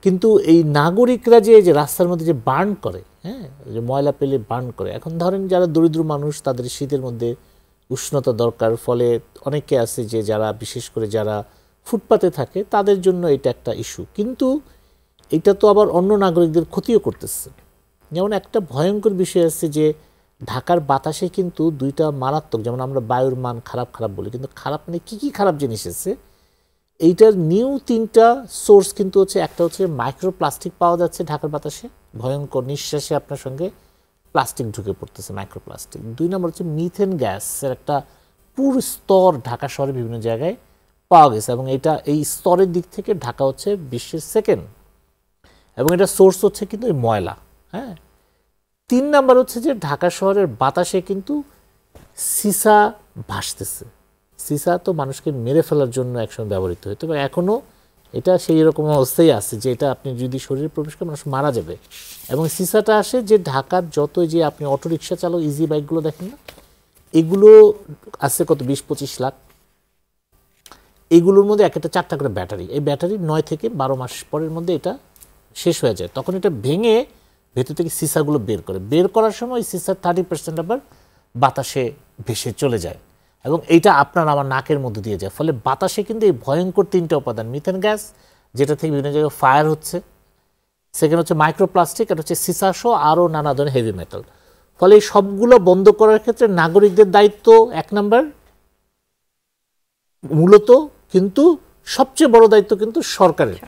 কিন্তু এই নাগরিকরা যে রাস্তার মধ্যে যে বার্ন করে, হ্যাঁ, যে ময়লা পেলে বার্ন করে, এখন ধরেন যারা দরিদ্র মানুষ তাদের শীতের মধ্যে উষ্ণতা দরকার, ফলে অনেকে আছে যে যারা বিশেষ করে যারা ফুটপাতে থাকে তাদের জন্য এটা একটা ইস্যু, কিন্তু এটা তো আবার অন্য নাগরিকদের ক্ষতিও করতেছে। যেমন একটা ভয়ঙ্কর বিষয় আছে যে ঢাকার বাতাসে কিন্তু দুইটা মারাত্মক, যেমন আমরা বায়ুর মান খারাপ খারাপ বলি, কিন্তু খারাপ মানে কী কী খারাপ জিনিস আছে, এইটার নিউ 3টা সোর্স কিন্তু হচ্ছে, একটা হচ্ছে মাইক্রোপ্লাস্টিক পাওয়া যাচ্ছে ঢাকার বাতাসে, ভয়ঙ্কর, নিঃশ্বাসে আপনার সঙ্গে প্লাস্টিক ঢুকে পড়তেছে, মাইক্রোপ্লাস্টিক। 2 নম্বর হচ্ছে মিথেন গ্যাসের একটা পুরো স্তর ঢাকা শহরে বিভিন্ন জায়গায় পাওয়া গেছে, এবং এই স্তরের দিক থেকে ঢাকা হচ্ছে বিশ্বের সেকেন্ড, এবং এটা সোর্স হচ্ছে কিন্তু এই ময়লা। হ্যাঁ, 3 নম্বর হচ্ছে যে ঢাকা শহরের বাতাসে কিন্তু সিসা ভাসতেছে। সিসা তো মানুষকে মেরে ফেলার জন্য একসময় ব্যবহৃত হতো, এবং এখনও এটা সেই রকম অবস্থায় আছে যে এটা আপনি যদি শরীরে প্রবেশ করে মানুষ মারা যাবে। এবং সিসাটা আসে যে ঢাকার যত, যে আপনি অটোরিকশা চালক ইজি বাইকগুলো দেখেন না, এগুলো আছে কত 20-25 লাখ, এগুলোর মধ্যে একটা 4টা করে ব্যাটারি, এই ব্যাটারি 9 থেকে 12 মাস পরের মধ্যে এটা শেষ হয়ে যায়, তখন এটা ভেঙে ভেতর থেকে সিসাগুলো বের করার সময় সিসার 30% আবার বাতাসে ভেসে চলে যায়, এবং এইটা আপনার আমার নাকের মধ্যে দিয়ে যায়, ফলে বাতাসে কিন্তু এই ভয়ঙ্কর 3টা উপাদান, মিথেন গ্যাস যেটা থেকে বিভিন্ন জায়গায় ফায়ার হচ্ছে, সেকেন্ড হচ্ছে মাইক্রোপ্লাস্টিক, আর হচ্ছে সিসাসহ আরও নানা ধরনের হেভি মেটাল। ফলে এই সবগুলো বন্ধ করার ক্ষেত্রে নাগরিকদের দায়িত্ব 1 নম্বর মূলত, কিন্তু সবচেয়ে বড় দায়িত্ব কিন্তু সরকারের।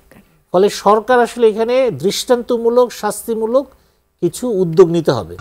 ফলে সরকার আসলে এখানে দৃষ্টান্তমূলক শাস্তিমূলক কিছু উদ্যোগ নিতে হবে।